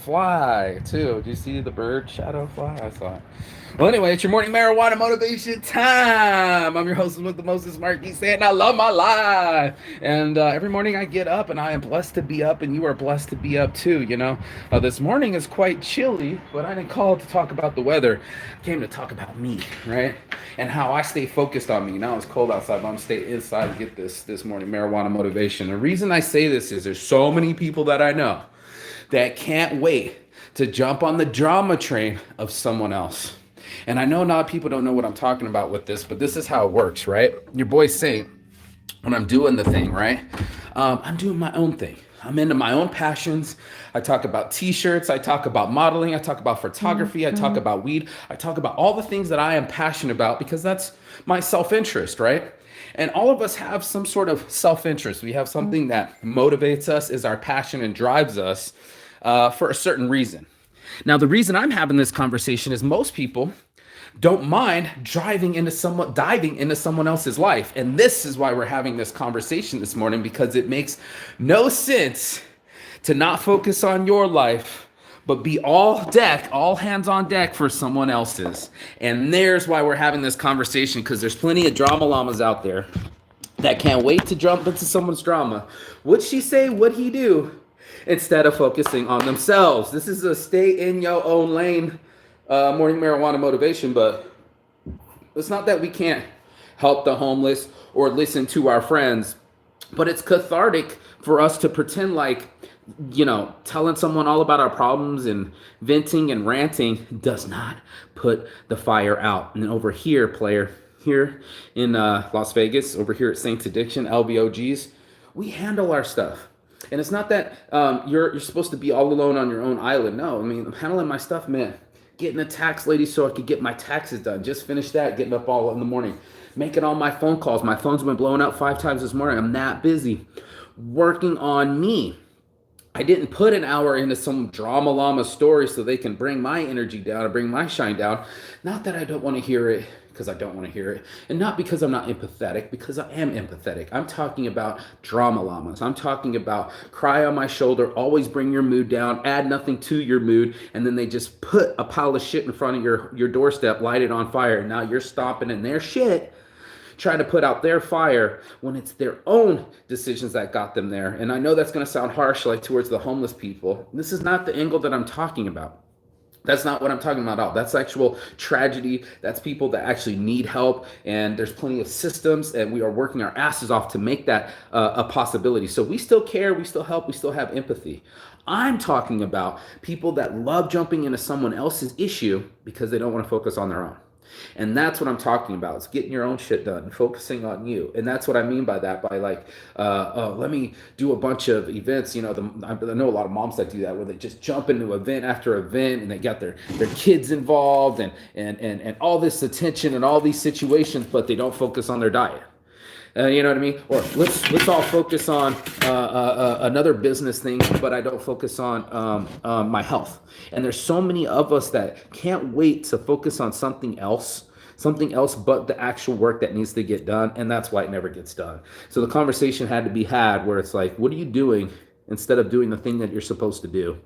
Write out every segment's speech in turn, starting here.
fly too. Did you see the bird shadow fly? I saw it. Well, anyway, it's your morning marijuana motivation time. I'm your host with the Moses Marquis saying I love my life. And every morning I get up and I am blessed to be up, and you are blessed to be up too. This morning is quite chilly, but I didn't call to talk about the weather. I came to talk about me, right? And how I stay focused on me. Now it's cold outside, but I'm stay inside to get this morning marijuana motivation. The reason I say this is there's so many people that I know that can't wait to jump on the drama train of someone else. And I know a lot of people don't know what I'm talking about with this, but this is how it works, right? Your boy Saint, when I'm doing the thing, right? I'm doing my own thing. I'm into my own passions. I talk about t-shirts. I talk about modeling. I talk about photography. I talk about weed. I talk about all the things that I am passionate about because that's my self-interest, right? And all of us have some sort of self-interest. We have something that motivates us, is our passion, and drives us for a certain reason. Now, the reason I'm having this conversation is most people don't mind diving into someone else's life. And this is why we're having this conversation this morning, because it makes no sense to not focus on your life, but be all hands on deck for someone else's. And there's why we're having this conversation, because there's plenty of drama llamas out there that can't wait to jump into someone's drama. What'd she say? What'd he do? Instead of focusing on themselves. This is a stay in your own lane morning marijuana motivation, but it's not that we can't help the homeless or listen to our friends, but it's cathartic for us to pretend like, telling someone all about our problems and venting and ranting does not put the fire out. And over here, player, here in Las Vegas, over here at Saints Addiction, LBOGs, we handle our stuff. And it's not that you're supposed to be all alone on your own island. No, I mean, I'm handling my stuff, man. Getting a tax lady so I could get my taxes done. Just finished that, getting up all in the morning. Making all my phone calls. My phone's been blowing up 5 times this morning. I'm that busy. Working on me. I didn't put an hour into some drama llama story so they can bring my energy down or bring my shine down. Not that I don't want to hear it, because I don't want to hear it. And not because I'm not empathetic, because I am empathetic. I'm talking about drama llamas. I'm talking about cry on my shoulder, always bring your mood down, add nothing to your mood, and then they just put a pile of shit in front of your doorstep, light it on fire, and now you're stomping in their shit, trying to put out their fire when it's their own decisions that got them there. And I know that's going to sound harsh, like towards the homeless people. This is not the angle that I'm talking about. That's not what I'm talking about at all. That's actual tragedy. That's people that actually need help. And there's plenty of systems, and we are working our asses off to make that a possibility. So we still care, we still help, we still have empathy. I'm talking about people that love jumping into someone else's issue because they don't want to focus on their own. And that's what I'm talking about. It's getting your own shit done, focusing on you. And that's what I mean by that, by like, let me do a bunch of events. I know a lot of moms that do that, where they just jump into event after event, and they got their kids involved and all this attention and all these situations, but they don't focus on their diet. You know what I mean? Or let's all focus on another business thing, but I don't focus on my health. And there's so many of us that can't wait to focus on something else but the actual work that needs to get done, and that's why it never gets done. So the conversation had to be had where it's like, what are you doing instead of doing the thing that you're supposed to do?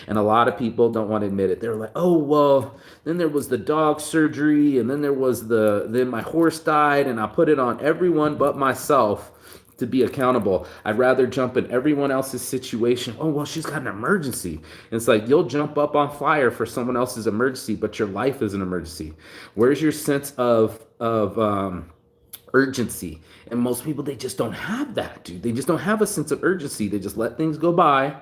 And a lot of people don't want to admit it. They're like, oh, well, then there was the dog surgery, and then my horse died, and I put it on everyone but myself to be accountable. I'd rather jump in everyone else's situation. Oh, well, she's got an emergency. And it's like, you'll jump up on fire for someone else's emergency, but your life is an emergency. Where's your sense of urgency? And most people, they just don't have that, dude. They just don't have a sense of urgency. They just let things go by,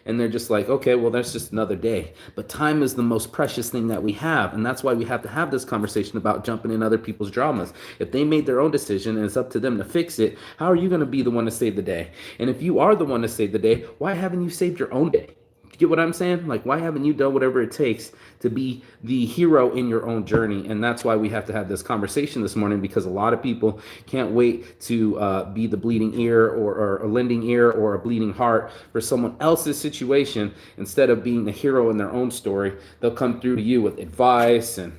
and they're just like, okay, well, that's just another day. But time is the most precious thing that we have, and that's why we have to have this conversation about jumping in other people's dramas. If they made their own decision and it's up to them to fix it, how are you going to be the one to save the day? And if you are the one to save the day, why haven't you saved your own day? Get what I'm saying? Like, why haven't you done whatever it takes to be the hero in your own journey? And that's why we have to have this conversation this morning, because a lot of people can't wait to be the bleeding ear or a lending ear or a bleeding heart for someone else's situation. Instead of being the hero in their own story, they'll come through to you with advice and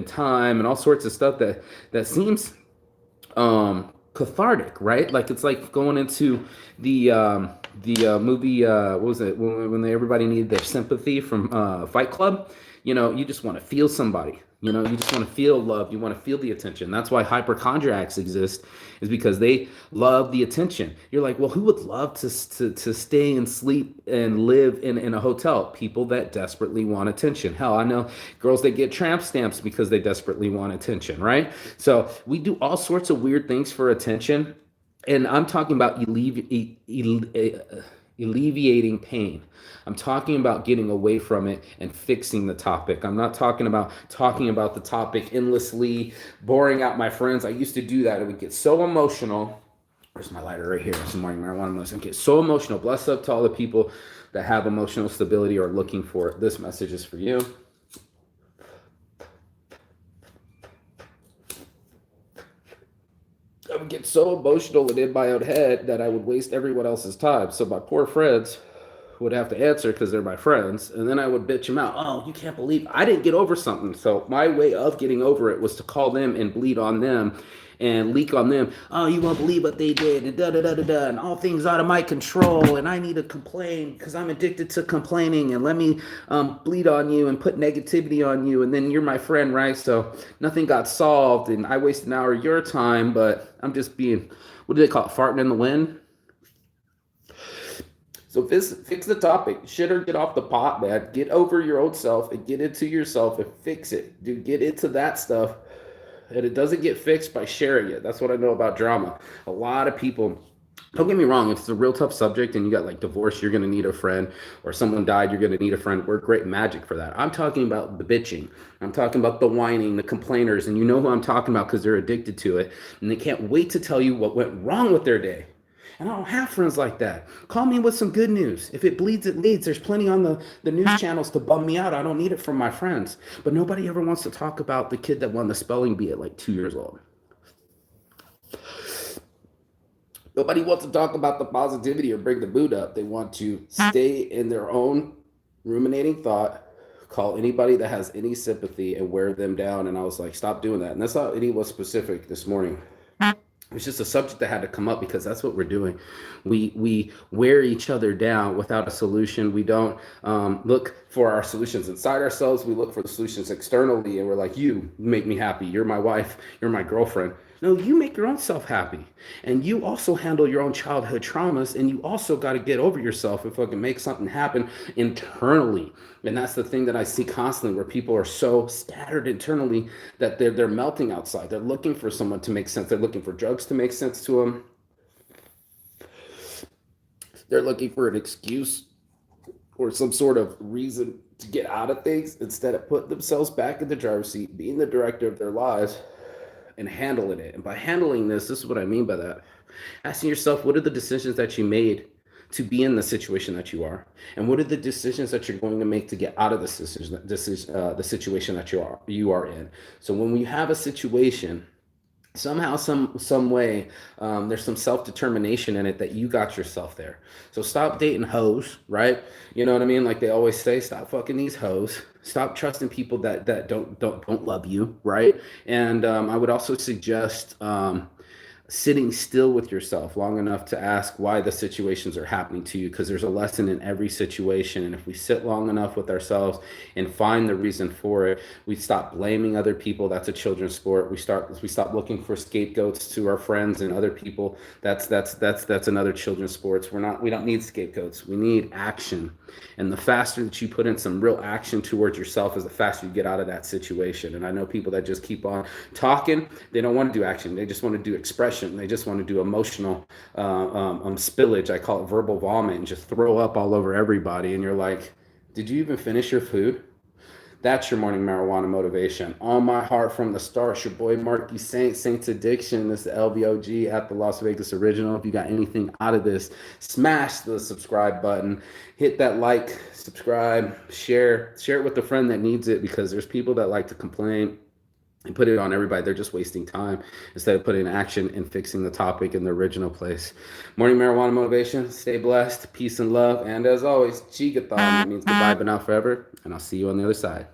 time and all sorts of stuff that seems cathartic, right? Like it's like going into the movie. What was it when everybody needed their sympathy from Fight Club? You know, you just want to feel somebody. You know, you just want to feel love. You want to feel the attention. That's why hypochondriacs exist, is because they love the attention. You're like, well, who would love to stay and sleep and live in a hotel? People that desperately want attention. Hell, I know girls that get tramp stamps because they desperately want attention, right? So we do all sorts of weird things for attention. And I'm talking about alleviating pain. I'm talking about getting away from it and fixing the topic. I'm not talking about the topic endlessly, boring out my friends. I used to do that. It would get so emotional. Where's my lighter? Right here. Some morning marijuana medicine. Get so emotional. Bless up to all the people that have emotional stability or looking for it. This message is for you. I would get so emotional and in my own head that I would waste everyone else's time. So my poor friends would have to answer because they're my friends. And then I would bitch them out. Oh, you can't believe I didn't get over something. So my way of getting over it was to call them and bleed on them and leak on them. Oh, you won't believe what they did, and da da da da da, and all things out of my control, and I need to complain because I'm addicted to complaining, and let me bleed on you and put negativity on you, and then you're my friend, right? So nothing got solved, and I wasted an hour of your time, but I'm just being, what do they call it, farting in the wind? So fix the topic. Shit or get off the pot, man. Get over your old self and get into yourself and fix it. Dude, get into that stuff. And it doesn't get fixed by sharing it. That's what I know about drama. A lot of people, don't get me wrong, if it's a real tough subject and you got like divorce, you're going to need a friend, or someone died, you're going to need a friend. We're great magic for that. I'm talking about the bitching. I'm talking about the whining, the complainers, and you know who I'm talking about because they're addicted to it. And they can't wait to tell you what went wrong with their day. And I don't have friends like that. Call me with some good news. If it bleeds, it leads. There's plenty on the news channels to bum me out. I don't need it from my friends. But nobody ever wants to talk about the kid that won the spelling bee at like 2 years old. Nobody wants to talk about the positivity or bring the mood up. They want to stay in their own ruminating thought, call anybody that has any sympathy and wear them down. And I was like, stop doing that. And that's not any was specific this morning. It's just a subject that had to come up because that's what we're doing. We wear each other down without a solution. We don't look for our solutions inside ourselves. We look for the solutions externally, and we're like, you make me happy. You're my wife. You're my girlfriend. No, you make your own self happy. And you also handle your own childhood traumas, and you also got to get over yourself and fucking make something happen internally. And that's the thing that I see constantly, where people are so scattered internally that they're melting outside. They're looking for someone to make sense. They're looking for drugs to make sense to them. They're looking for an excuse or some sort of reason to get out of things instead of putting themselves back in the driver's seat, being the director of their lives, and handling it. And by handling this is what I mean by that. Asking yourself, what are the decisions that you made to be in the situation that you are? And what are the decisions that you're going to make to get out of the situation that you are in? So when we have a situation, somehow, some way, there's some self-determination in it that you got yourself there. So stop dating hoes, right? You know what I mean? Like they always say, stop fucking these hoes. Stop trusting people that don't love you, right? And I would also suggest sitting still with yourself long enough to ask why the situations are happening to you, because there's a lesson in every situation. And if we sit long enough with ourselves and find the reason for it, we stop blaming other people. That's a children's sport. We stop looking for scapegoats to our friends and other people. That's another children's sports. We don't need scapegoats. We need action. And the faster that you put in some real action towards yourself is the faster you get out of that situation. And I know people that just keep on talking. They don't want to do action. They just want to do expression. They just want to do emotional spillage. I call it verbal vomit, and just throw up all over everybody. And you're like, did you even finish your food? That's your morning marijuana motivation. On my heart from the start, your boy Marky Saints Addiction. This is the LBOG at the Las Vegas Original. If you got anything out of this, smash the subscribe button. Hit that like, subscribe, share it with a friend that needs it, because there's people that like to complain and put it on everybody. They're just wasting time instead of putting action and fixing the topic in the original place. Morning marijuana motivation. Stay blessed. Peace and love. And as always, Chigathon. That means goodbye but not forever. And I'll see you on the other side.